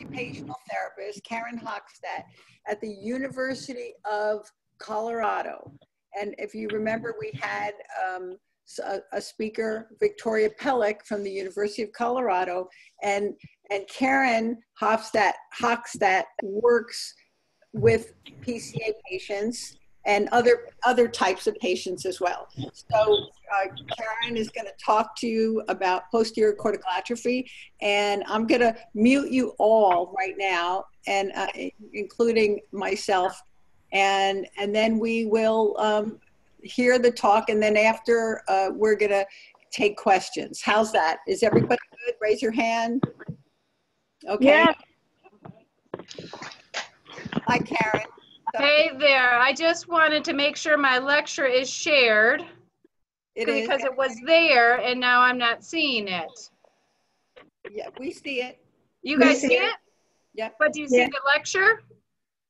occupational therapist, Karen Hookstadt, at the University of Colorado. And if you remember, we had a speaker, Victoria Pellick from the University of Colorado, and Karen Hookstadt works with PCA patients and other types of patients as well. So Karen is going to talk to you about posterior cortical atrophy, and I'm going to mute you all right now, and including myself, and then we will hear the talk, and then after we're going to take questions. How's that? Is everybody good? Raise your hand. Okay. Yeah. Hi, Karen. Hey there. I just wanted to make sure my lecture is shared because it was there and now I'm not seeing it. Yeah, we see it. You guys see it? Yep. But do you see the lecture?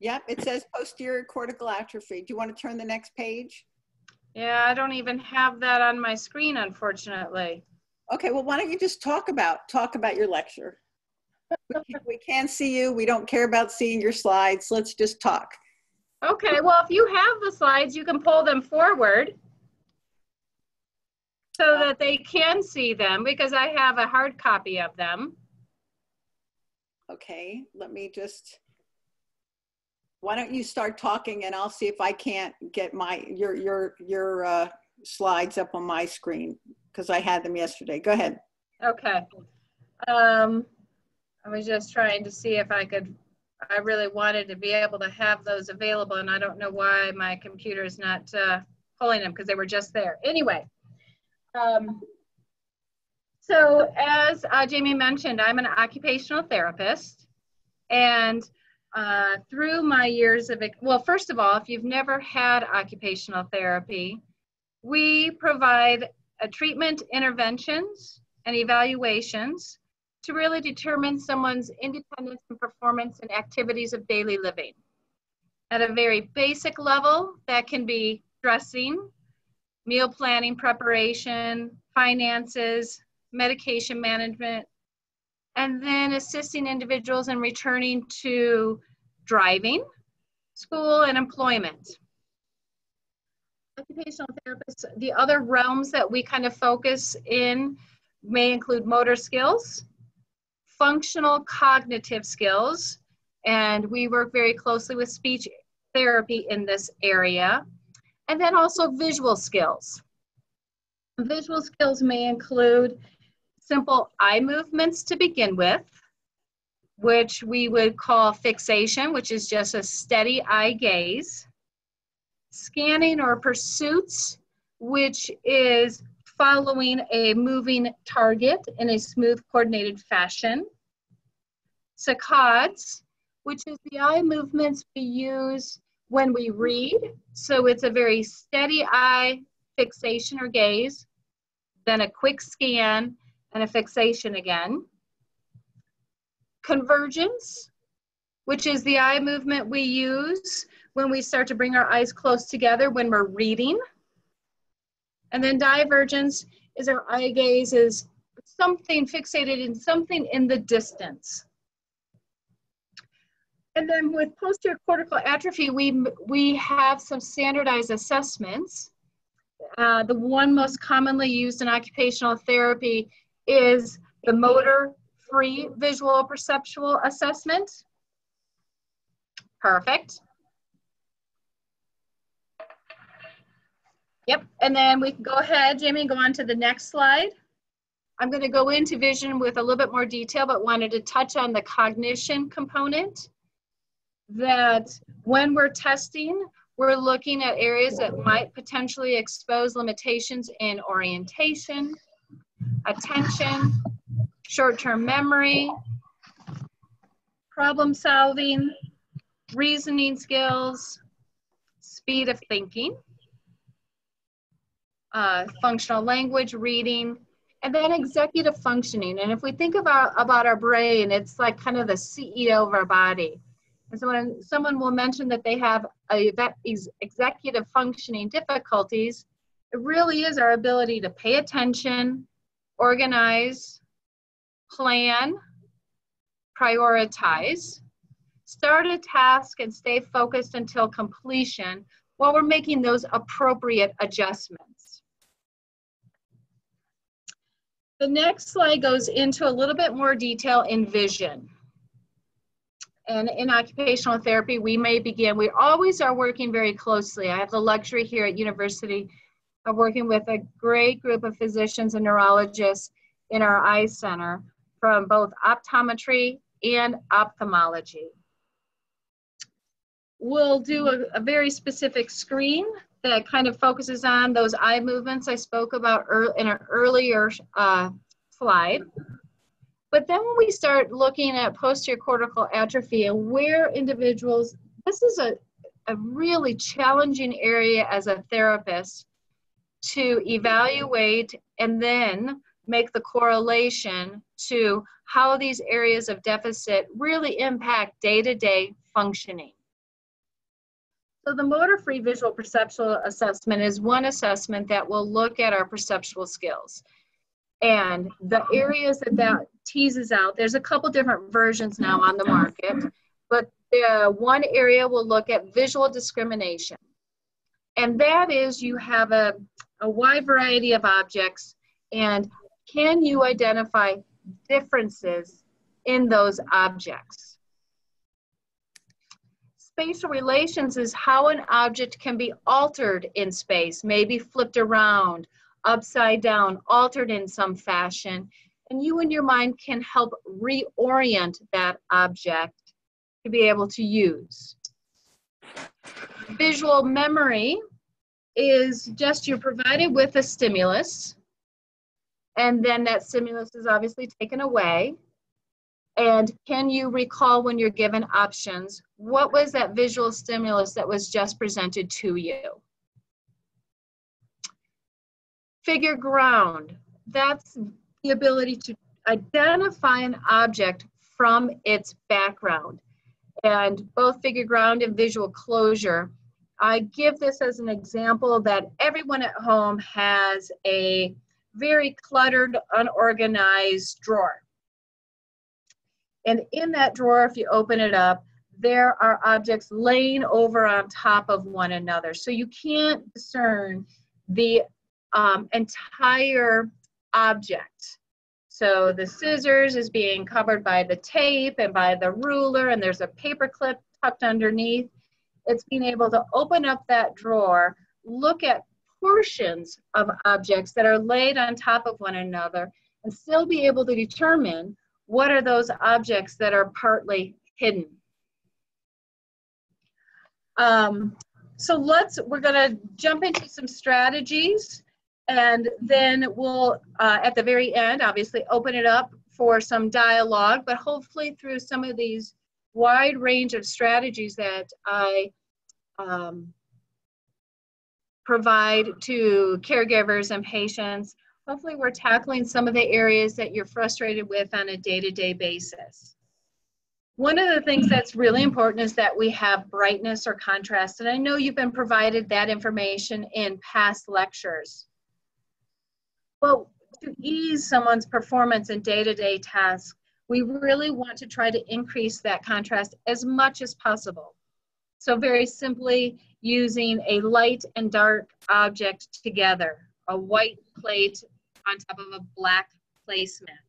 Yep, it says posterior cortical atrophy. Do you want to turn the next page? Yeah, I don't even have that on my screen, unfortunately. Okay, well, why don't you just talk about your lecture? We can't see you. We don't care about seeing your slides. Let's just talk. Okay, well, if you have the slides, you can pull them forward so that they can see them, because I have a hard copy of them. Okay, let me just, why don't you start talking and I'll see if I can't get your slides up on my screen, because I had them yesterday. Go ahead. Okay. I was just trying to see if I really wanted to be able to have those available, and I don't know why my computer is not pulling them, because they were just there. Anyway, so as Jamie mentioned, I'm an occupational therapist, and through my years of, well, first of all, if you've never had occupational therapy, we provide treatment interventions and evaluations to really determine someone's independence and performance in activities of daily living. At a very basic level, that can be dressing, meal planning, preparation, finances, medication management, and then assisting individuals in returning to driving, school, and employment. Occupational therapists, the other realms that we kind of focus in may include motor skills, functional cognitive skills, and we work very closely with speech therapy in this area, and then also visual skills. Visual skills may include simple eye movements to begin with, which we would call fixation, which is just a steady eye gaze, scanning or pursuits, which is following a moving target in a smooth, coordinated fashion. Saccades, which is the eye movements we use when we read. So it's a very steady eye fixation or gaze, then a quick scan and a fixation again. Convergence, which is the eye movement we use when we start to bring our eyes close together when we're reading. And then divergence is our eye gaze is something fixated in something in the distance. And then with posterior cortical atrophy, we have some standardized assessments. The one most commonly used in occupational therapy is the motor free visual perceptual assessment. Perfect. Yep, and then we can go ahead, Jamie, and go on to the next slide. I'm going to go into vision with a little bit more detail, but wanted to touch on the cognition component. That when we're testing, we're looking at areas that might potentially expose limitations in orientation, attention, short-term memory, problem solving, reasoning skills, speed of thinking, functional language, reading, and then executive functioning. And if we think about our brain, it's like kind of the CEO of our body. And so when someone will mention that they have executive functioning difficulties, it really is our ability to pay attention, organize, plan, prioritize, start a task and stay focused until completion while we're making those appropriate adjustments. The next slide goes into a little bit more detail in vision. And in occupational therapy, we always are working very closely. I have the luxury here at university of working with a great group of physicians and neurologists in our eye center from both optometry and ophthalmology. We'll do a very specific screen that kind of focuses on those eye movements I spoke about in an earlier slide. But then when we start looking at posterior cortical atrophy and where individuals, this is a really challenging area as a therapist to evaluate and then make the correlation to how these areas of deficit really impact day-to-day functioning. So the motor-free visual perceptual assessment is one assessment that will look at our perceptual skills. And the areas that teases out, there's a couple different versions now on the market, but one area will look at visual discrimination. And that is you have a wide variety of objects, and can you identify differences in those objects? Spatial relations is how an object can be altered in space, maybe flipped around, upside down, altered in some fashion, and you in your mind can help reorient that object to be able to use. Visual memory is just you're provided with a stimulus, and then that stimulus is obviously taken away. And can you recall when you're given options, what was that visual stimulus that was just presented to you? Figure ground, that's the ability to identify an object from its background. And both figure ground and visual closure, I give this as an example that everyone at home has a very cluttered, unorganized drawer. And in that drawer, if you open it up, there are objects laying over on top of one another. So you can't discern the entire object. So the scissors is being covered by the tape and by the ruler, and there's a paper clip tucked underneath. It's being able to open up that drawer, look at portions of objects that are laid on top of one another, and still be able to determine what are those objects that are partly hidden. So we're gonna jump into some strategies, and then we'll, at the very end, obviously open it up for some dialogue, but hopefully through some of these wide range of strategies that I provide to caregivers and patients, hopefully we're tackling some of the areas that you're frustrated with on a day-to-day basis. One of the things that's really important is that we have brightness or contrast, and I know you've been provided that information in past lectures. Well, to ease someone's performance in day-to-day tasks, we really want to try to increase that contrast as much as possible. So very simply, using a light and dark object together, a white plate on top of a black placemat,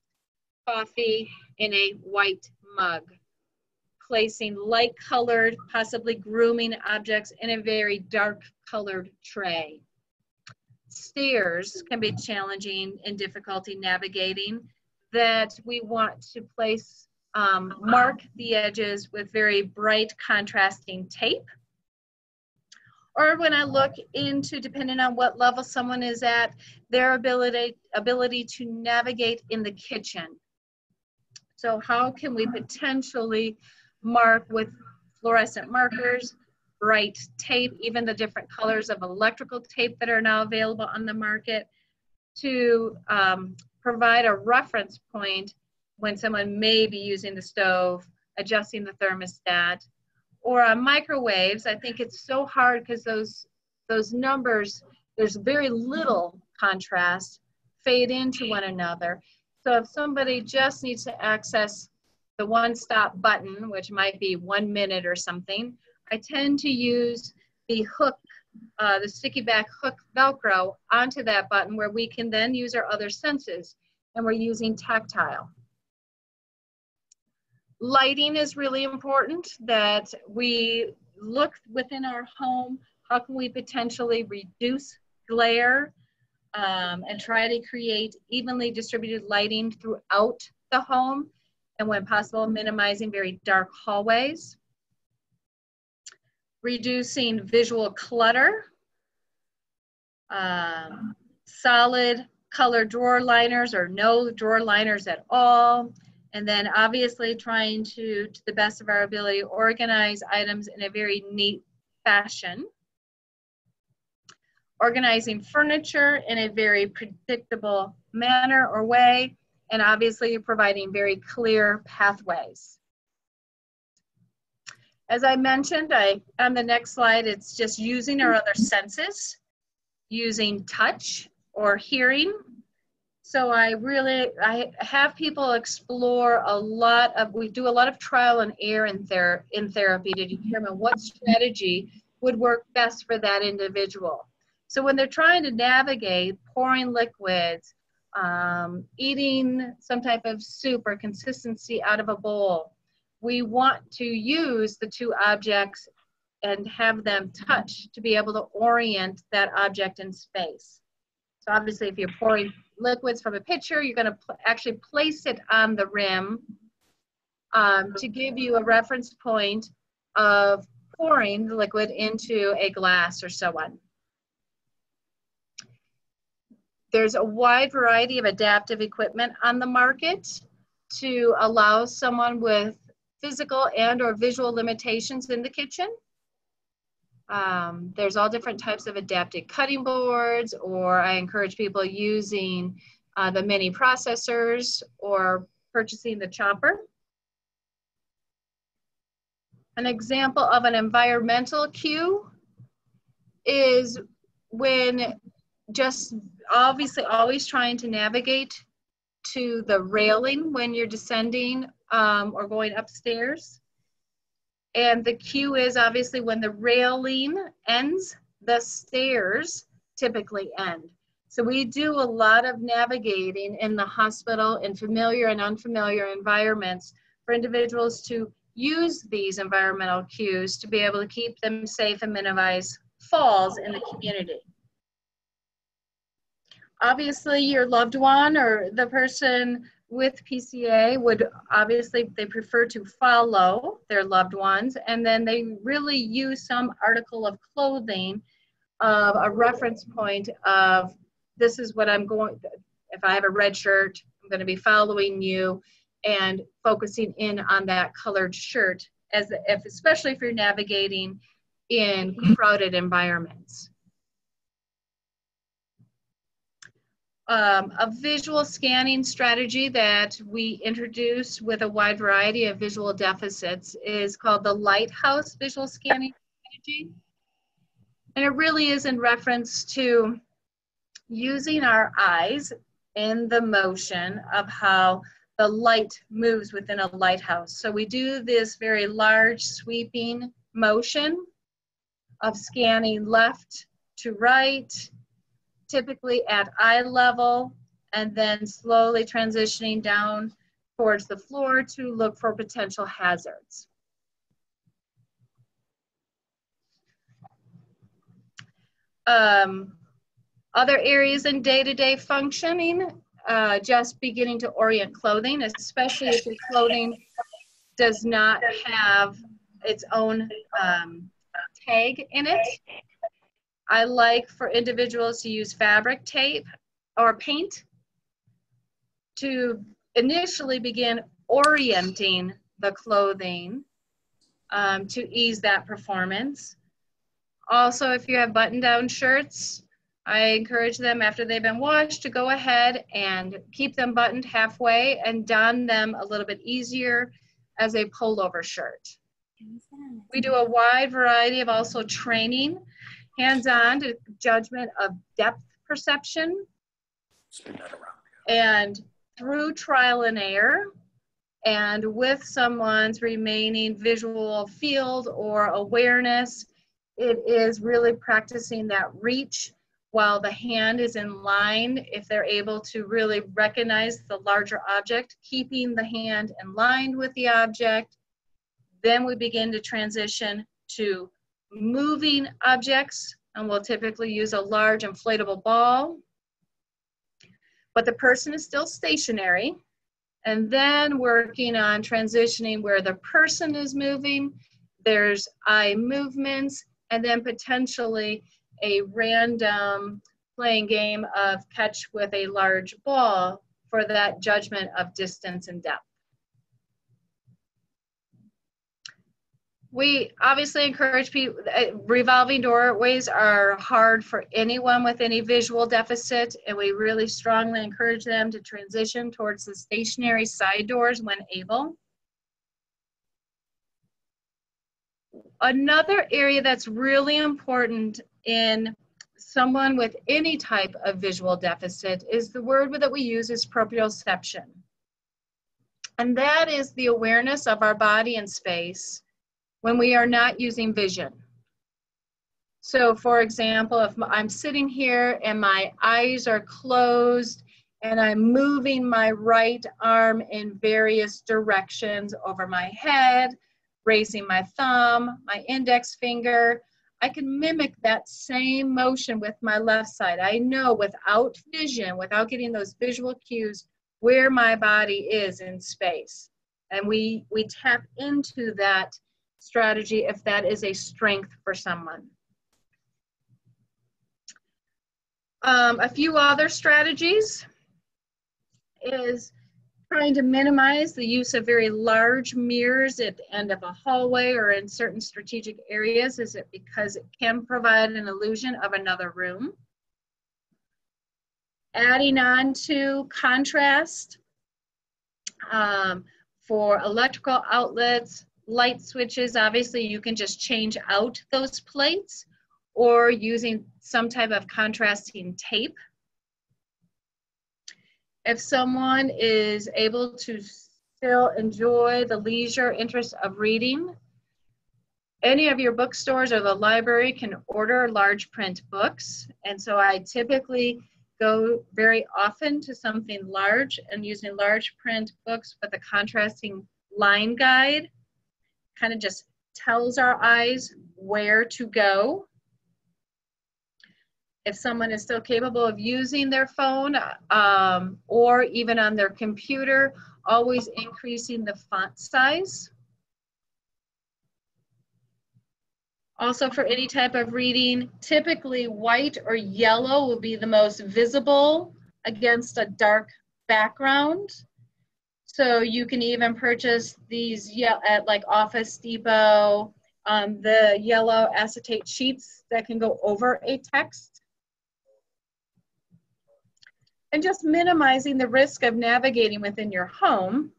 coffee in a white mug, placing light-colored, possibly grooming objects in a very dark-colored tray. Stairs can be challenging and difficulty navigating, that we want to place, mark the edges with very bright contrasting tape. Or when I look into, depending on what level someone is at, their ability to navigate in the kitchen. So how can we potentially mark with fluorescent markers, bright tape, even the different colors of electrical tape that are now available on the market, to provide a reference point when someone may be using the stove, adjusting the thermostat. Or on microwaves, I think it's so hard because those numbers, there's very little contrast, fade into one another. So if somebody just needs to access the the one-stop button, which might be 1 minute or something, I tend to use the hook, the sticky back hook Velcro onto that button where we can then use our other senses, and we're using tactile. Lighting is really important, that we look within our home, how can we potentially reduce glare and try to create evenly distributed lighting throughout the home, and when possible, minimizing very dark hallways. Reducing visual clutter, solid color drawer liners or no drawer liners at all, and then obviously trying to the best of our ability, organize items in a very neat fashion. Organizing furniture in a very predictable manner or way, and obviously providing very clear pathways. As I mentioned, on the next slide, it's just using our other senses, using touch or hearing. So I have people explore a lot of, we do a lot of trial and error in therapy to determine what strategy would work best for that individual. So when they're trying to navigate pouring liquids, eating some type of soup or consistency out of a bowl, we want to use the two objects and have them touch to be able to orient that object in space. So obviously if you're pouring liquids from a pitcher, you're going to actually place it on the rim to give you a reference point of pouring the liquid into a glass or so on. There's a wide variety of adaptive equipment on the market to allow someone with physical and or visual limitations in the kitchen. There's all different types of adaptive cutting boards, or I encourage people using the mini processors or purchasing the chopper. An example of an environmental cue is when just obviously always trying to navigate to the railing when you're descending or going upstairs. And the cue is obviously when the railing ends, the stairs typically end. So we do a lot of navigating in the hospital in familiar and unfamiliar environments for individuals to use these environmental cues to be able to keep them safe and minimize falls in the community. Obviously, your loved one or the person with PCA would obviously, they prefer to follow their loved ones, and then they really use some article of clothing of a reference point of, this is what I'm going, if I have a red shirt, I'm going to be following you and focusing in on that colored shirt, especially if you're navigating in crowded environments. A visual scanning strategy that we introduce with a wide variety of visual deficits is called the Lighthouse visual scanning strategy. And it really is in reference to using our eyes in the motion of how the light moves within a lighthouse. So we do this very large sweeping motion of scanning left to right, typically at eye level, and then slowly transitioning down towards the floor to look for potential hazards. Other areas in day-to-day functioning, just beginning to orient clothing, especially if your clothing does not have its own tag in it. I like for individuals to use fabric tape or paint to initially begin orienting the clothing to ease that performance. Also, if you have button-down shirts, I encourage them after they've been washed to go ahead and keep them buttoned halfway and don them a little bit easier as a pullover shirt. We do a wide variety of also training, hands-on to judgment of depth perception, and through trial and error And with someone's remaining visual field or awareness, it is really practicing that reach while the hand is in line. If they're able to really recognize the larger object, keeping the hand in line with the object, then we begin to transition to moving objects, and we'll typically use a large inflatable ball, but the person is still stationary. And then working on transitioning where the person is moving, there's eye movements, and then potentially a random playing game of catch with a large ball for that judgment of distance and depth. We obviously encourage people, revolving doorways are hard for anyone with any visual deficit, and we really strongly encourage them to transition towards the stationary side doors when able. Another area that's really important in someone with any type of visual deficit is the word that we use is proprioception. And that is the awareness of our body and space when we are not using vision. So for example, if I'm sitting here and my eyes are closed and I'm moving my right arm in various directions over my head, raising my thumb, my index finger, I can mimic that same motion with my left side. I know without vision, without getting those visual cues, where my body is in space. And we tap into that strategy if that is a strength for someone. A few other strategies is trying to minimize the use of very large mirrors at the end of a hallway or in certain strategic areas, is it because it can provide an illusion of another room. Adding on to contrast for electrical outlets, light switches, obviously you can just change out those plates, or using some type of contrasting tape. If someone is able to still enjoy the leisure interest of reading, any of your bookstores or the library can order large print books. And so I typically go very often to something large and using large print books with a contrasting line guide. Kind of just tells our eyes where to go. If someone is still capable of using their phone or even on their computer, always increasing the font size. Also for any type of reading, typically white or yellow will be the most visible against a dark background. So you can even purchase these at like Office Depot, the yellow acetate sheets that can go over a text. And just minimizing the risk of navigating within your home.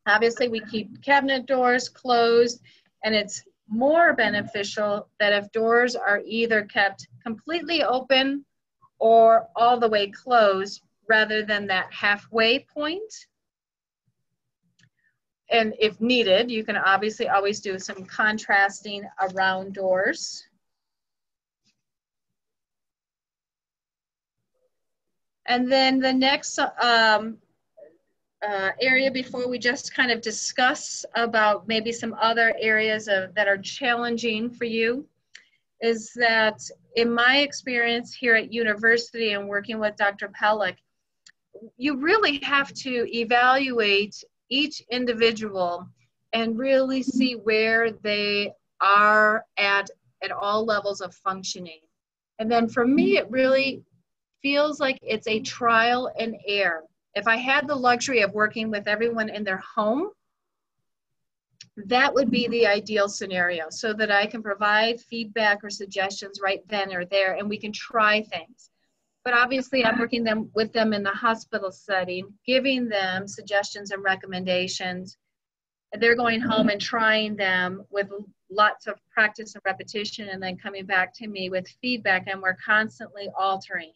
Obviously, we keep cabinet doors closed, and it's more beneficial that if doors are either kept completely open or all the way closed, rather than that halfway point. And if needed, you can obviously always do some contrasting around doors. And then the next area before we just kind of discuss about maybe some other areas that are challenging for you is that in my experience here at university and working with Dr. Pellick, you really have to evaluate each individual and really see where they are at all levels of functioning. And then for me, it really feels like it's a trial and error. If I had the luxury of working with everyone in their home, that would be the ideal scenario so that I can provide feedback or suggestions right then or there and we can try things. But obviously I'm working with them in the hospital setting, giving them suggestions and recommendations. And they're going home and trying them with lots of practice and repetition and then coming back to me with feedback, and we're constantly altering.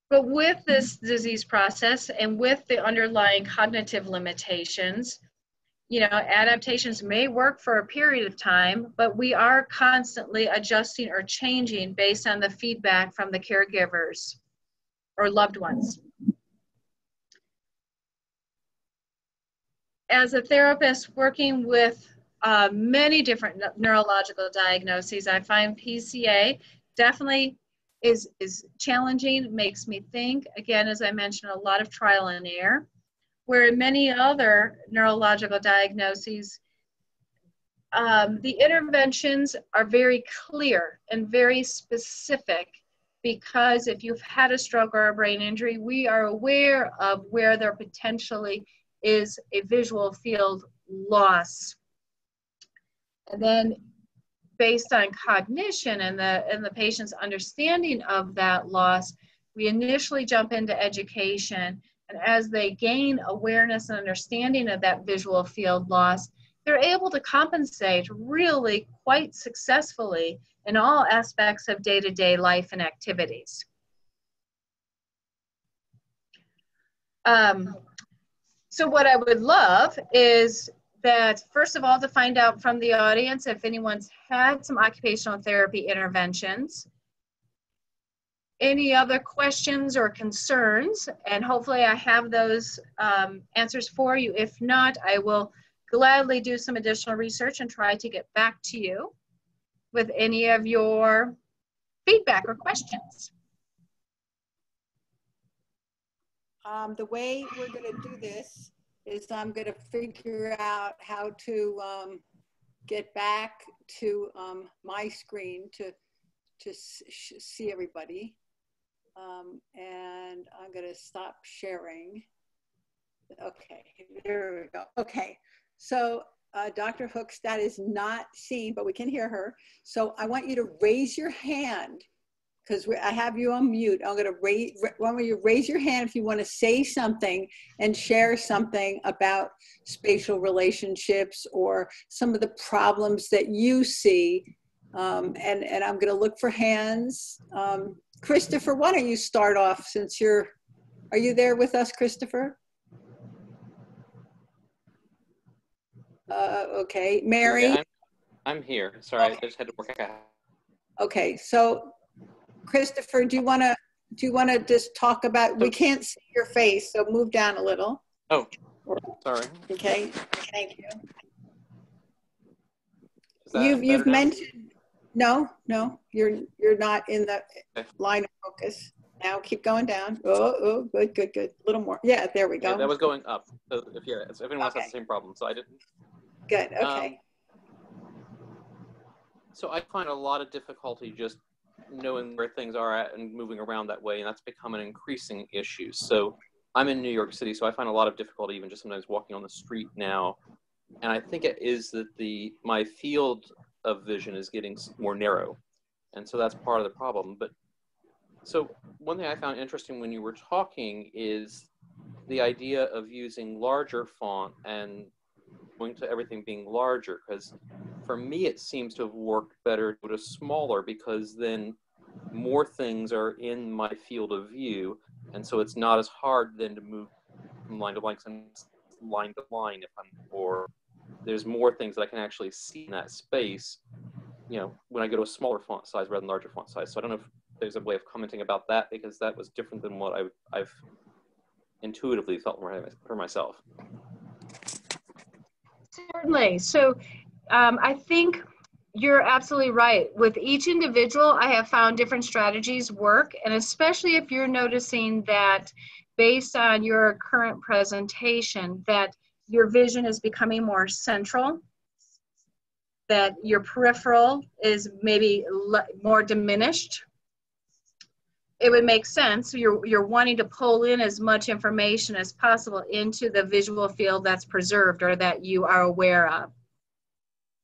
But with this disease process and with the underlying cognitive limitations, you know, adaptations may work for a period of time, but we are constantly adjusting or changing based on the feedback from the caregivers or loved ones. As a therapist working with many different neurological diagnoses, I find PCA definitely is challenging, makes me think. Again, as I mentioned, a lot of trial and error. Where in many other neurological diagnoses, the interventions are very clear and very specific, because if you've had a stroke or a brain injury, we are aware of where there potentially is a visual field loss. And then based on cognition and the patient's understanding of that loss, we initially jump into education. And as they gain awareness and understanding of that visual field loss, they're able to compensate really quite successfully in all aspects of day-to-day life and activities. So what I would love is that, first of all, to find out from the audience if anyone's had some occupational therapy interventions. Any other questions or concerns, and hopefully I have those answers for you. If not, I will gladly do some additional research and try to get back to you with any of your feedback or questions. The way we're going to do this is I'm going to figure out how to get back to my screen to see everybody. And I'm going to stop sharing. Okay, there we go. Okay, so Dr. Hookstadt is not seen, but we can hear her. So I want you to raise your hand, because I have you on mute. I'm going to want you to raise your hand if you want to say something and share something about spatial relationships or some of the problems that you see. And I'm going to look for hands. Christopher, why don't you start off, since are you there with us, Christopher? Okay, Mary? Yeah, I'm here. Sorry, Okay. I just had to work out. Okay, so Christopher, do you want to just talk about, we can't see your face, so move down a little. Oh, sorry. Okay, thank you. You've You've mentioned, no, you're not in the line of focus. Now keep going down. Oh, good. A little more. Yeah, there we go. Yeah, that was going up. So if anyone else has the same problem, so I didn't. Good, okay. So I find a lot of difficulty just knowing where things are at and moving around that way, and that's become an increasing issue. So I'm in New York City, so I find a lot of difficulty even just sometimes walking on the street now. And I think it is that my field of vision is getting more narrow. And so that's part of the problem. But so one thing I found interesting when you were talking is the idea of using larger font and going to everything being larger, because for me it seems to have worked better with a smaller, because then more things are in my field of view, and so it's not as hard then to move from line to line, line to line, or there's more things that I can actually see in that space, you know, when I go to a smaller font size rather than larger font size. So I don't know if there's a way of commenting about that, because that was different than what I've intuitively felt for myself. Certainly. So I think you're absolutely right. With each individual, I have found different strategies work, and especially if you're noticing that based on your current presentation, that your vision is becoming more central, that your peripheral is maybe more diminished, it would make sense. You're wanting to pull in as much information as possible into the visual field that's preserved or that you are aware of.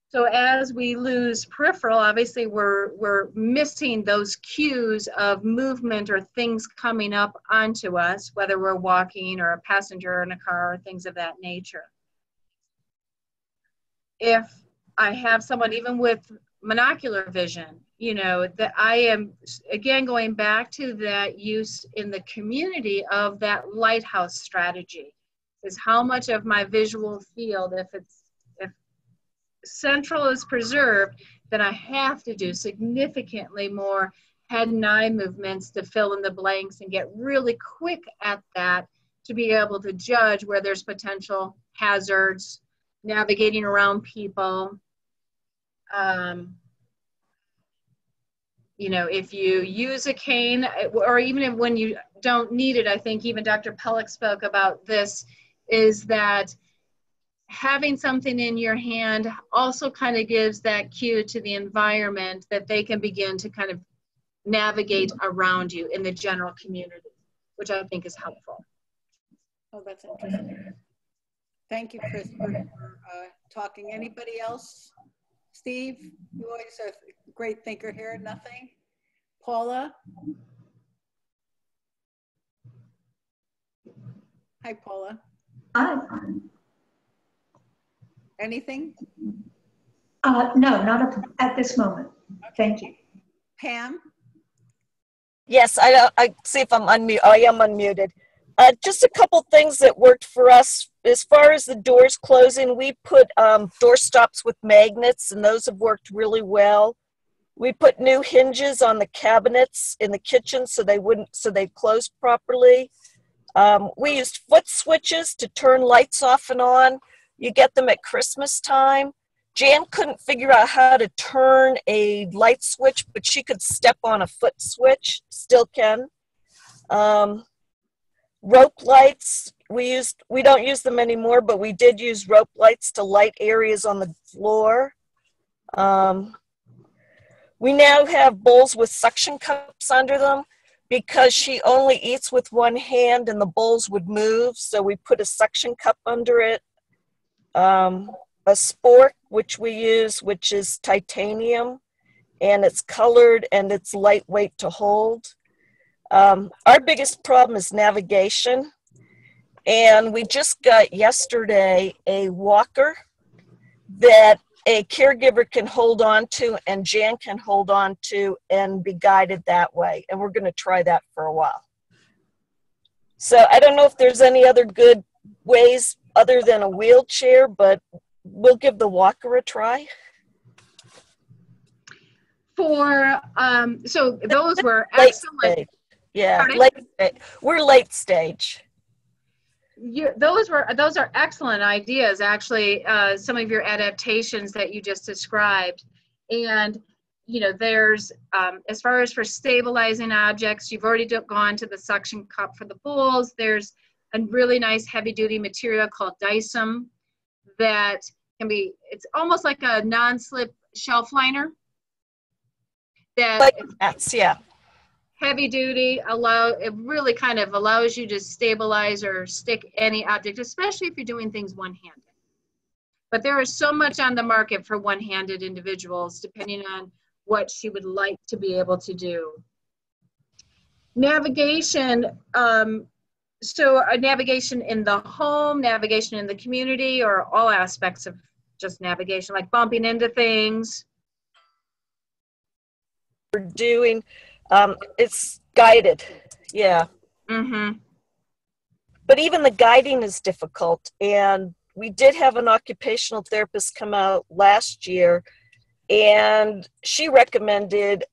So as we lose peripheral, obviously we're missing those cues of movement or things coming up onto us, whether we're walking or a passenger in a car or things of that nature. If I have someone even with monocular vision, you know, that I am, again, going back to that use in the community of that lighthouse strategy, is how much of my visual field, if central is preserved, then I have to do significantly more head and eye movements to fill in the blanks and get really quick at that to be able to judge where there's potential hazards, navigating around people. You know, if you use a cane, or even when you don't need it, I think even Dr. Pellick spoke about this, is that having something in your hand also kind of gives that cue to the environment that they can begin to kind of navigate around you in the general community, which I think is helpful. Oh, that's interesting. Thank you, Chris, for talking. Anybody else? Steve, you always are a great thinker here. Nothing? Paula? Hi, Paula. Hi. Anything? No, not at this moment. Thank you. Pam? Yes, I see if I'm unmuted. I am unmuted. Just a couple things that worked for us. As far as the doors closing, we put door stops with magnets, and those have worked really well. We put new hinges on the cabinets in the kitchen so they closed properly. We used foot switches to turn lights off and on. You get them at Christmas time. Jan couldn't figure out how to turn a light switch, but she could step on a foot switch, still can. Rope lights, we don't use them anymore, but we did use rope lights to light areas on the floor. We now have bowls with suction cups under them because she only eats with one hand and the bowls would move, so we put a suction cup under it. A spork, which we use, which is titanium, and it's colored and it's lightweight to hold. Our biggest problem is navigation, and we just got yesterday a walker that a caregiver can hold on to and Jan can hold on to and be guided that way, and we're going to try that for a while. So I don't know if there's any other good ways other than a wheelchair, but we'll give the walker a try. So those were late excellent. Stage. Yeah, we're late stage. Those are excellent ideas, actually. Some of your adaptations that you just described, and you know, there's as far as for stabilizing objects, you've already gone to the suction cup for the bowls. There's a really nice heavy-duty material called Dysum that can be, it's almost like a non-slip shelf liner. That's, yeah. Heavy duty, it really kind of allows you to stabilize or stick any object, especially if you're doing things one-handed. But there is so much on the market for one-handed individuals, depending on what she would like to be able to do. Navigation, navigation in the home, navigation in the community, or all aspects of just navigation, like bumping into things. We're doing, it's guided, yeah. Mm-hmm. But even the guiding is difficult, and we did have an occupational therapist come out last year, and she recommended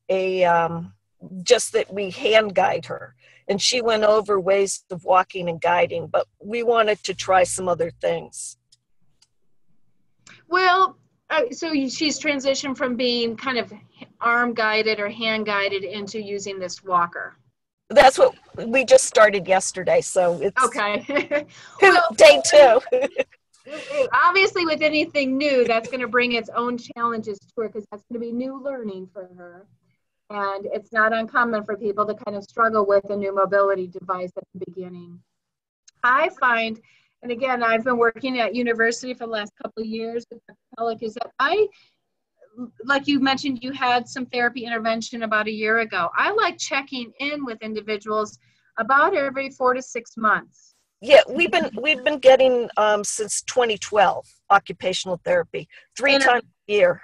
just that we hand guide her, and she went over ways of walking and guiding, but we wanted to try some other things. Well, so she's transitioned from being kind of arm guided or hand guided into using this walker. That's what we just started yesterday, so it's okay. Well, day 2. Obviously, with anything new, that's going to bring its own challenges to her, because that's going to be new learning for her. And it's not uncommon for people to kind of struggle with a new mobility device at the beginning. I find, and again, I've been working at university for the last couple of years with Dr. Pellick, is that like you mentioned, you had some therapy intervention about a year ago. I like checking in with individuals about every 4 to 6 months. Yeah, we've been getting since 2012 occupational therapy, 3 times a year.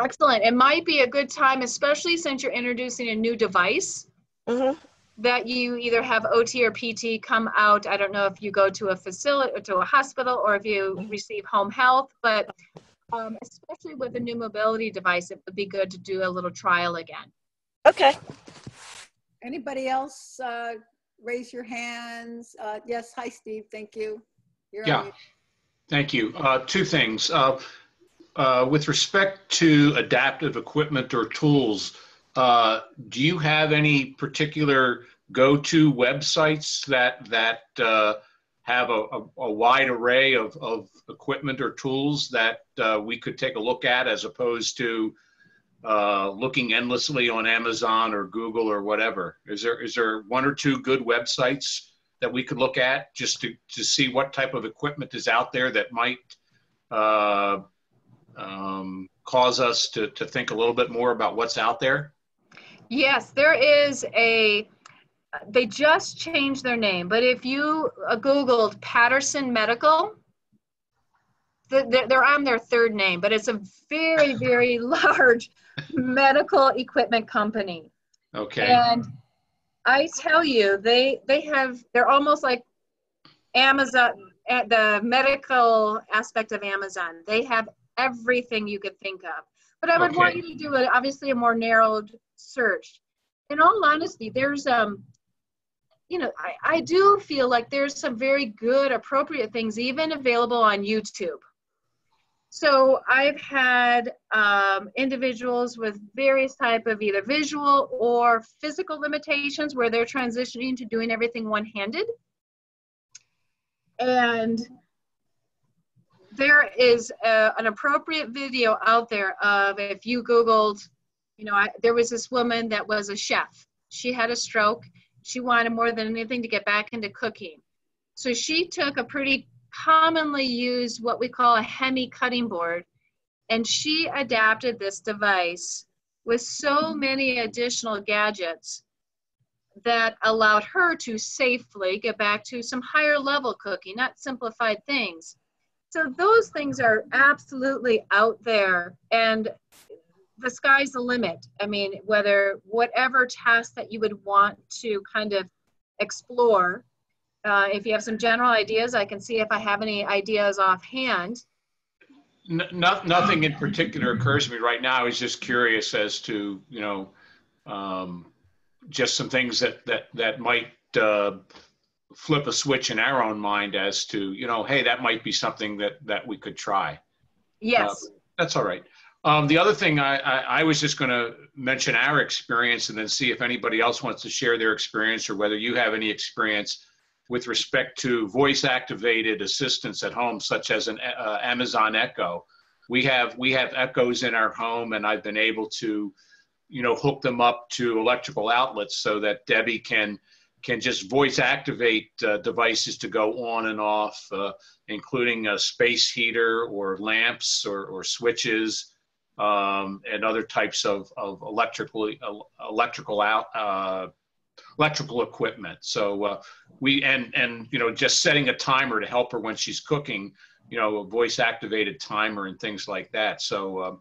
Excellent. It might be a good time, especially since you're introducing a new device, that you either have OT or PT come out. I don't know if you go to a facility or to a hospital or if you receive home health, but especially with a new mobility device, it would be good to do a little trial again. Okay. Anybody else raise your hands? Yes, hi, Steve, thank you. You're on mute. Thank you. Two things. With respect to adaptive equipment or tools, do you have any particular go-to websites that have a wide array of equipment or tools that we could take a look at, as opposed to looking endlessly on Amazon or Google or whatever? Is there one or two good websites that we could look at just to see what type of equipment is out there that might cause us to think a little bit more about what's out there? Yes, there is they just changed their name, but if you Googled Patterson Medical, they're on their third name, but it's a very, very large medical equipment company. Okay. And I tell you, they're almost like Amazon, at the medical aspect of Amazon. They have everything you could think of. But I would want you to do obviously a more narrowed search. In all honesty, there's I do feel like there's some very good, appropriate things even available on YouTube. So I've had individuals with various type of either visual or physical limitations where they're transitioning to doing everything one-handed. And there is an appropriate video out there of, if you Googled, there was this woman that was a chef. She had a stroke. She wanted more than anything to get back into cooking. So she took a pretty commonly used, what we call a Hemi cutting board, and she adapted this device with so many additional gadgets that allowed her to safely get back to some higher level cooking, not simplified things. So those things are absolutely out there, and the sky's the limit. I mean, whatever task that you would want to kind of explore, if you have some general ideas, I can see if I have any ideas offhand. Nothing in particular occurs to me right now. I was just curious as to, just some things that might flip a switch in our own mind as to, hey, that might be something that we could try. Yes. That's all right. The other thing I was just going to mention our experience and then see if anybody else wants to share their experience, or whether you have any experience with respect to voice-activated assistants at home, such as an Amazon Echo. We have Echoes in our home, and I've been able to, hook them up to electrical outlets so that Debbie can just voice activate devices to go on and off, including a space heater or lamps or switches, and other types of electrical equipment. So just setting a timer to help her when she's cooking, a voice activated timer and things like that. So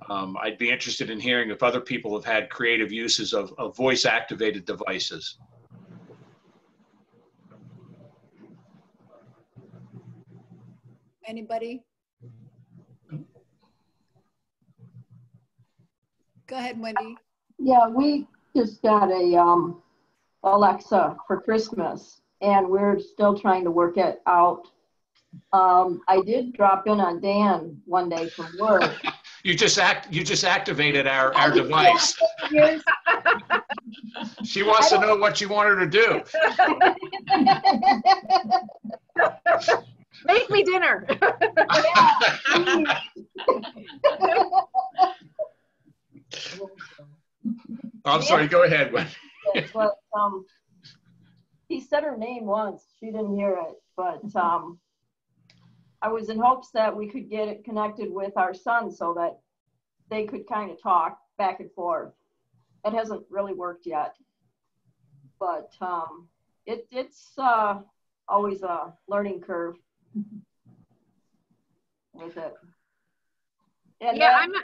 I'd be interested in hearing if other people have had creative uses of voice activated devices. Anybody? Go ahead, Wendy. Yeah, we just got a Alexa for Christmas, and we're still trying to work it out. I did drop in on Dan one day from work. You just activated our device. She wants to know what you want her to do. Make me dinner. I'm sorry, go ahead. But he said her name once. She didn't hear it, but I was in hopes that we could get it connected with our son so that they could kind of talk back and forth. It hasn't really worked yet, but it's always a learning curve with it. And yeah, I'm not.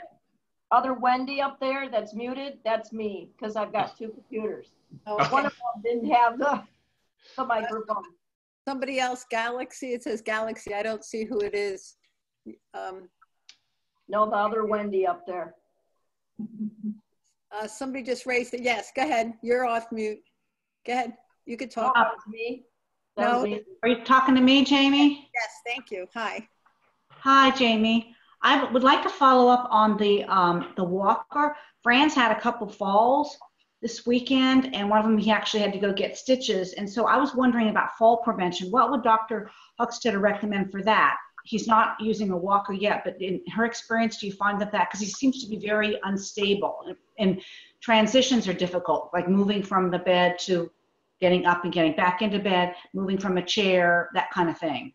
Other Wendy up there that's muted, that's me, because I've got two computers. Okay. One of them didn't have the microphone. Somebody else, Galaxy, it says Galaxy. I don't see who it is. No, the other Wendy up there. Somebody just raised it. Yes, go ahead. You're off mute. Go ahead. You could talk. That was me. That was me. Are you talking to me, Jamie? Yes, thank you. Hi. Hi, Jamie. I would like to follow up on the walker. Fran's had a couple falls this weekend, and one of them he actually had to go get stitches. And so I was wondering about fall prevention. What would Dr. Hookstadt recommend for that? He's not using a walker yet, but in her experience, do you find that because he seems to be very unstable and transitions are difficult, like moving from the bed to getting up and getting back into bed, moving from a chair, that kind of thing.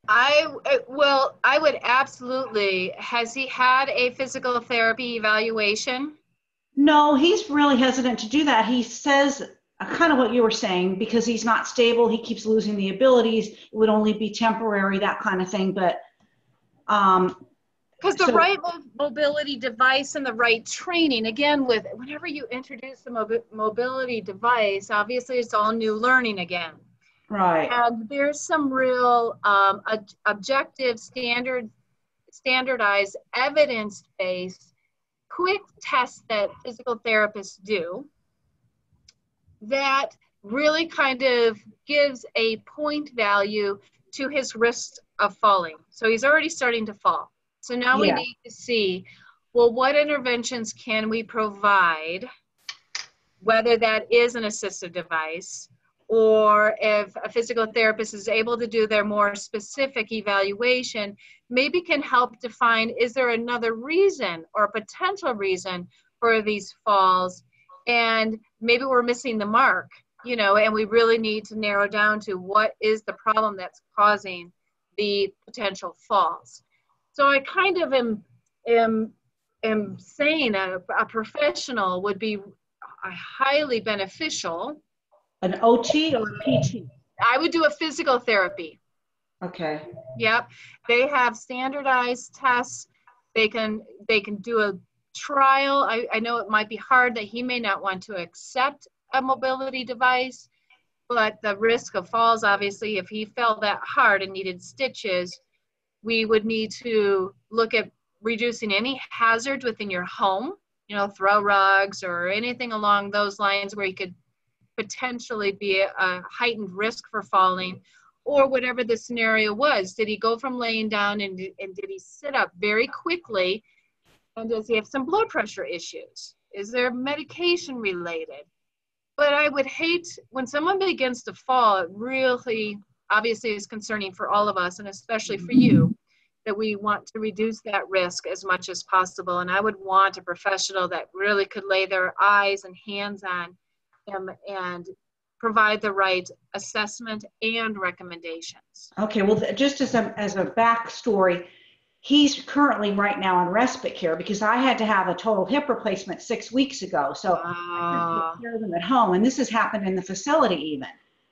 I would absolutely. Has he had a physical therapy evaluation? No, he's really hesitant to do that. He says kind of what you were saying, because he's not stable, he keeps losing the abilities, it would only be temporary, that kind of thing. But because the right mobility device and the right training, again, whenever you introduce the mobility device, obviously it's all new learning again. Right. And there's some real objective, standardized, evidence-based, quick tests that physical therapists do that really kind of gives a point value to his risk of falling. So he's already starting to fall. So now we need to see, well, what interventions can we provide, whether that is an assistive device, or if a physical therapist is able to do their more specific evaluation, maybe can help define, is there another reason or a potential reason for these falls? And maybe we're missing the mark, and we really need to narrow down to what is the problem that's causing the potential falls. So I kind of am saying a professional would be highly beneficial. An OT or a PT? I would do a physical therapy. Okay. Yep. They have standardized tests. They can do a trial. I know it might be hard that he may not want to accept a mobility device, but the risk of falls, obviously, if he fell that hard and needed stitches, we would need to look at reducing any hazards within your home, throw rugs or anything along those lines where you could potentially be a heightened risk for falling, or whatever the scenario was. Did he go from laying down and did he sit up very quickly? And does he have some blood pressure issues? Is there medication related? But I would hate when someone begins to fall, it really obviously is concerning for all of us, and especially for you, that we want to reduce that risk as much as possible. And I would want a professional that really could lay their eyes and hands on him and provide the right assessment and recommendations. Okay, well, just as a backstory, he's currently right now on respite care because I had to have a total hip replacement 6 weeks ago. So I take care of them at home, and this has happened in the facility even.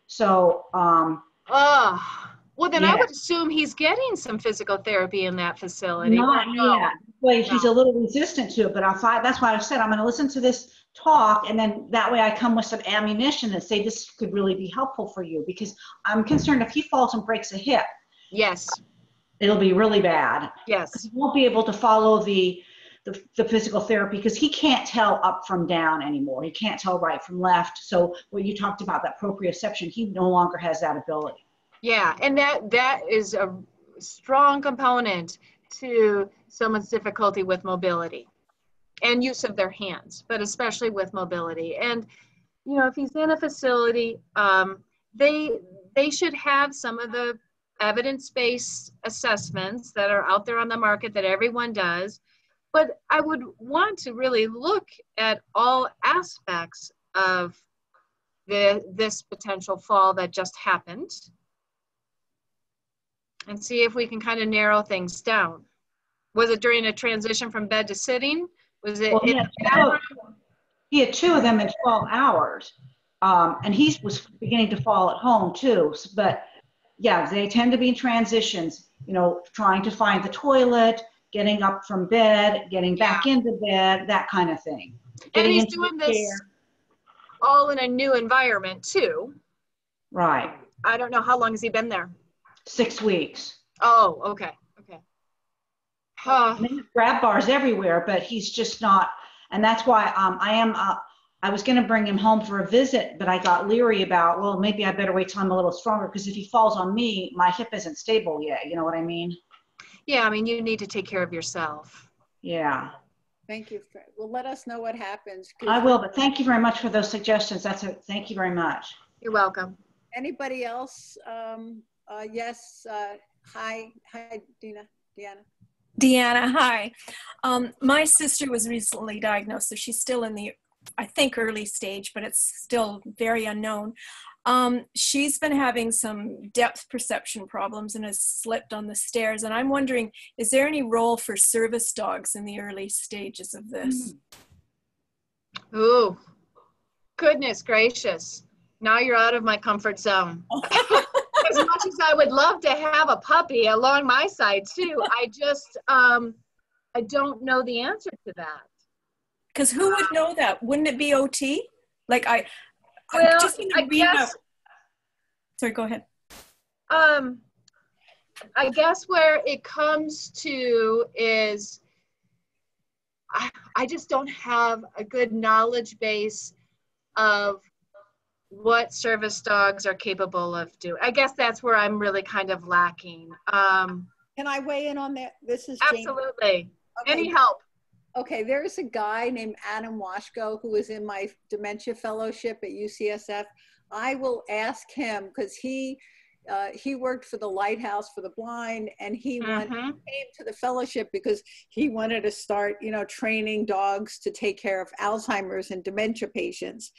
So, well, then I would assume he's getting some physical therapy in that facility. Not yet. Well, he's a little resistant to it, but that's why I said I'm going to listen to this talk, and then that way I come with some ammunition and say this could really be helpful for you, because I'm concerned if he falls and breaks a hip. Yes. It'll be really bad. Yes. He won't be able to follow the physical therapy because he can't tell up from down anymore. He can't tell right from left. So what you talked about, that proprioception, he no longer has that ability. Yeah, and that is a strong component to someone's difficulty with mobility and use of their hands, but especially with mobility. And, if he's in a facility, they should have some of the evidence-based assessments that are out there on the market that everyone does. But I would want to really look at all aspects of this potential fall that just happened and see if we can kind of narrow things down. Was it during a transition from bed to sitting? Was it? Well, he had two of them in 12 hours. And he was beginning to fall at home too. But yeah, they tend to be in transitions, trying to find the toilet, getting up from bed, getting back into bed, that kind of thing. And he's doing this all in a new environment too. Right. I don't know, how long has he been there? 6 weeks. Oh, okay, okay. I mean, grab bars everywhere, but he's just not, and that's why I was going to bring him home for a visit, but I got leery about, well, maybe I better wait till I'm a little stronger, because if he falls on me, my hip isn't stable yet. You know what I mean? Yeah, I mean, you need to take care of yourself. Yeah. Thank you. Well, let us know what happens. I will, but thank you very much for those suggestions. Thank you very much. You're welcome. Anybody else? Yes. Hi, Deanna. Deanna, hi. My sister was recently diagnosed, so she's still in the, I think, early stage, but it's still very unknown. She's been having some depth perception problems and has slipped on the stairs. And I'm wondering, is there any role for service dogs in the early stages of this? Ooh, goodness gracious. Now you're out of my comfort zone. As much as I would love to have a puppy along my side too, I just, I don't know the answer to that. Because who would know that? Wouldn't it be OT? Like well, I guess. Sorry, go ahead. I guess where it comes to is I just don't have a good knowledge base of what service dogs are capable of doing. I guess that's where I'm really kind of lacking. Can I weigh in on that? This is absolutely. Jane. Okay. Any help? Okay, there's a guy named Adam Washko who is in my dementia fellowship at UCSF. I will ask him, because he worked for the Lighthouse for the blind, and he came to the fellowship because he wanted to start, training dogs to take care of Alzheimer's and dementia patients.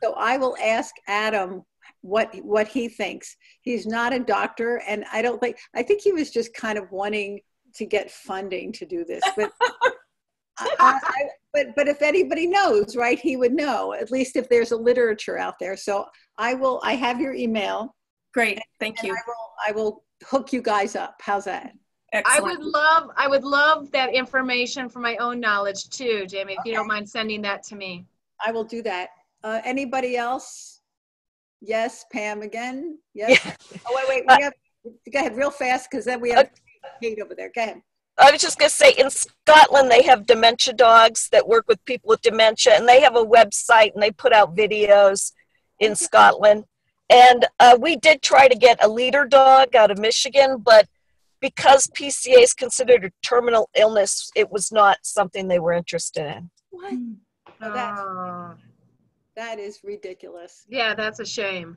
So I will ask Adam what he thinks. He's not a doctor, and I think he was just kind of wanting to get funding to do this, but but if anybody knows, right, he would know, at least if there's a literature out there. So I have your email. Great, thank you. I will hook you guys up. How's that? Excellent. I would love that information for my own knowledge too, Jamie, if you don't mind sending that to me. I will do that. Anybody else? Yes, Pam again? Yes. Yeah. Oh, wait, go ahead real fast, because then we have Kate over there. Go ahead. I was just going to say, in Scotland, they have dementia dogs that work with people with dementia, and they have a website, and they put out videos in Scotland. And we did try to get a leader dog out of Michigan, but because PCA is considered a terminal illness, it was not something they were interested in. What? That is ridiculous. Yeah, that's a shame.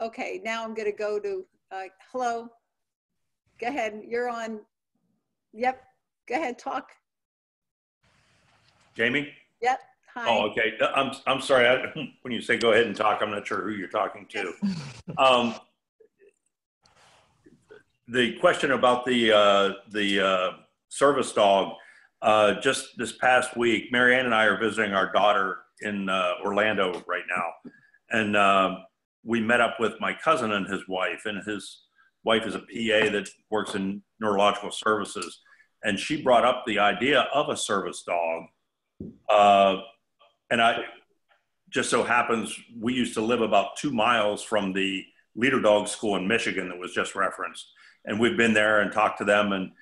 Okay, now I'm going to go to, hello. Go ahead, you're on. Yep, go ahead, talk. Jamie? Yep, hi. Oh, okay. I'm sorry. When you say go ahead and talk, I'm not sure who you're talking to. The question about the service dog, just this past week, Marianne and I are visiting our daughter in Orlando right now. And we met up with my cousin and his wife, and his wife is a PA that works in neurological services. And she brought up the idea of a service dog. And I just so happens, we used to live about 2 miles from the leader dog school in Michigan that was just referenced. And we've been there and talked to them, and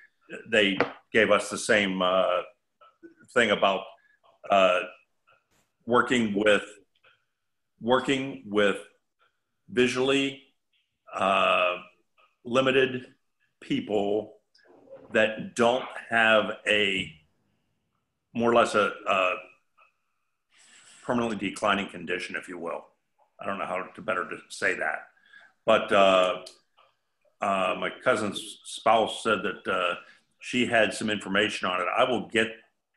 they gave us the same thing about working with visually limited people that don't have more or less a permanently declining condition, if you will. I don't know how to better to say that, but my cousin's spouse said that she had some information on it. I will get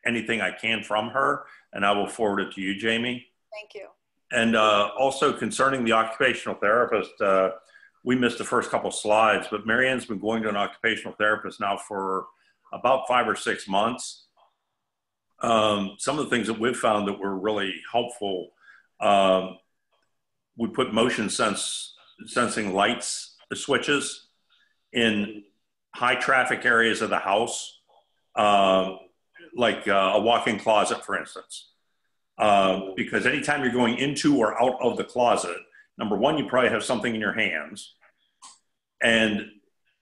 anything I can from her, and I will forward it to you, Jamie. Thank you. And also concerning the occupational therapist, we missed the first couple slides, but Marianne's been going to an occupational therapist now for about 5 or 6 months. Some of the things that we've found that were really helpful, we put motion sensing lights, the switches, in high traffic areas of the house, like a walk-in closet, for instance. Because anytime you're going into or out of the closet, number one, you probably have something in your hands. And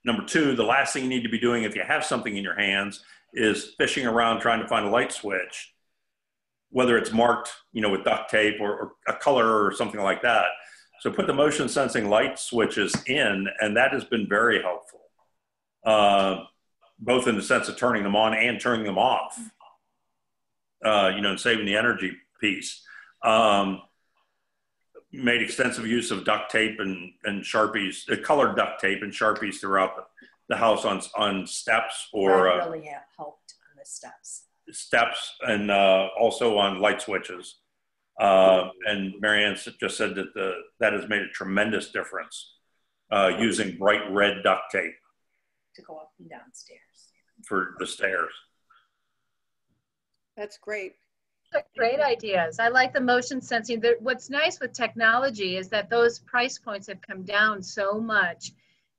number two, the last thing you need to be doing if you have something in your hands is fishing around trying to find a light switch, whether it's marked, you know, with duct tape or a color or something like that. So put the motion sensing light switches in, and that has been very helpful, both in the sense of turning them on and turning them off, you know, and saving the energy piece. Made extensive use of duct tape and Sharpies, colored duct tape and Sharpies throughout the house on steps or that really helped on the steps and also on light switches. And Marianne just said that that has made a tremendous difference using bright red duct tape to go up and down stairs for the stairs. That's great. Great ideas. I like the motion sensing. What's nice with technology is that those price points have come down so much.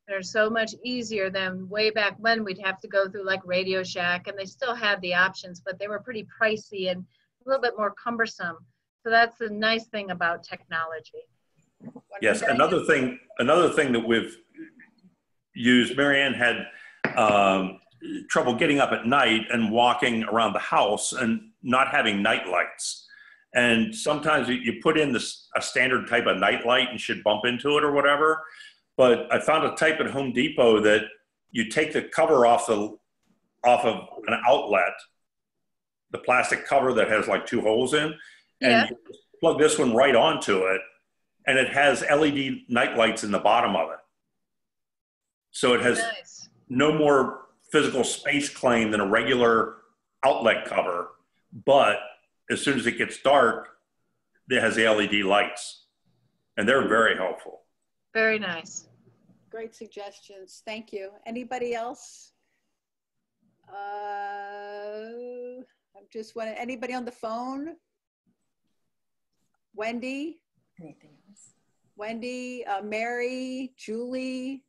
They're so much easier than way back when we'd have to go through like Radio Shack, and they still had the options, but they were pretty pricey and a little bit more cumbersome. So that's the nice thing about technology. Yes, another thing that we've used, Marianne had trouble getting up at night and walking around the house and not having night lights. And sometimes you put in a standard type of night light and should bump into it or whatever. But I found a type at Home Depot that you take the cover off of an outlet, the plastic cover that has like 2 holes in, and you plug this one right onto it, and it has LED night lights in the bottom of it. So it has no more physical space claim than a regular outlet cover, but as soon as it gets dark, it has the LED lights, and they're very helpful. Very nice. Great suggestions. Thank you. Anybody else? Anybody on the phone? Wendy? Anything else? Wendy, Mary, Julie?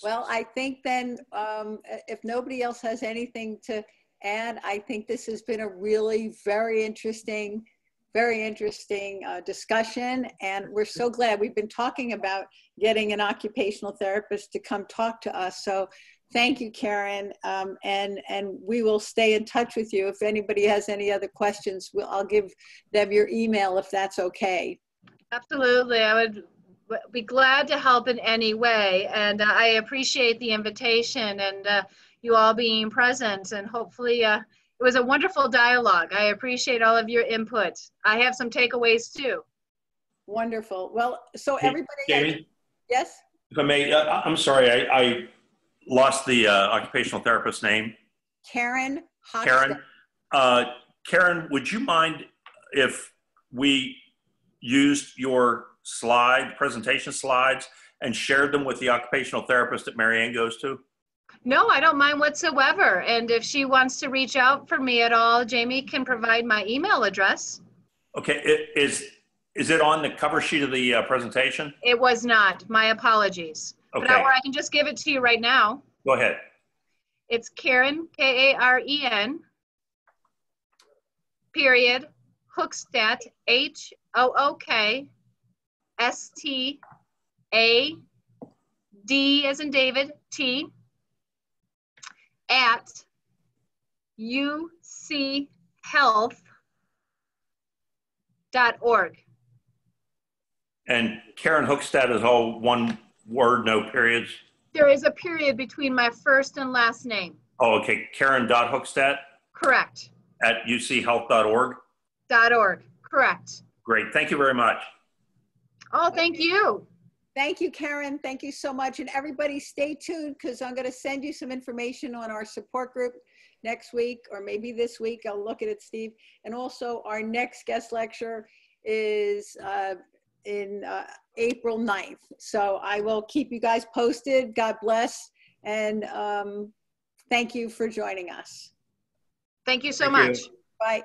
Well, I think then if nobody else has anything to add, I think this has been a really very interesting discussion. And we're so glad. We've been talking about getting an occupational therapist to come talk to us. So thank you, Karen. And we will stay in touch with you. If anybody has any other questions, I'll give them your email if that's okay. Absolutely. I would be glad to help in any way. And I appreciate the invitation and you all being present. And hopefully it was a wonderful dialogue. I appreciate all of your input. I have some takeaways too. Wonderful. Well, so everybody. Jamie? Yes? If I may, I'm sorry, I lost the occupational therapist's name. Karen Hookstadt. Karen. Karen, would you mind if we used your presentation slides and shared them with the occupational therapist that Marianne goes to? No, I don't mind whatsoever. And if she wants to reach out for me at all, Jamie can provide my email address. Okay, is it on the cover sheet of the presentation? It was not. My apologies. Okay. But I can just give it to you right now. Go ahead. It's Karen, Karen, period, Hookstadt, HOOKSTAD as in David, T, at uchealth.org. And Karen Hookstadt is all one word, no periods? There is a period between my first and last name. Oh, okay. Karen.Hookstadt? Correct. At uchealth.org? .org. Correct. Great. Thank you very much. Oh, thank you. Thank you, Karen. Thank you so much. And everybody stay tuned because I'm going to send you some information on our support group next week, or maybe this week. I'll look at it, Steve. And also our next guest lecture is in April 9th. So I will keep you guys posted. God bless. And thank you for joining us. Thank you so much. You. Bye.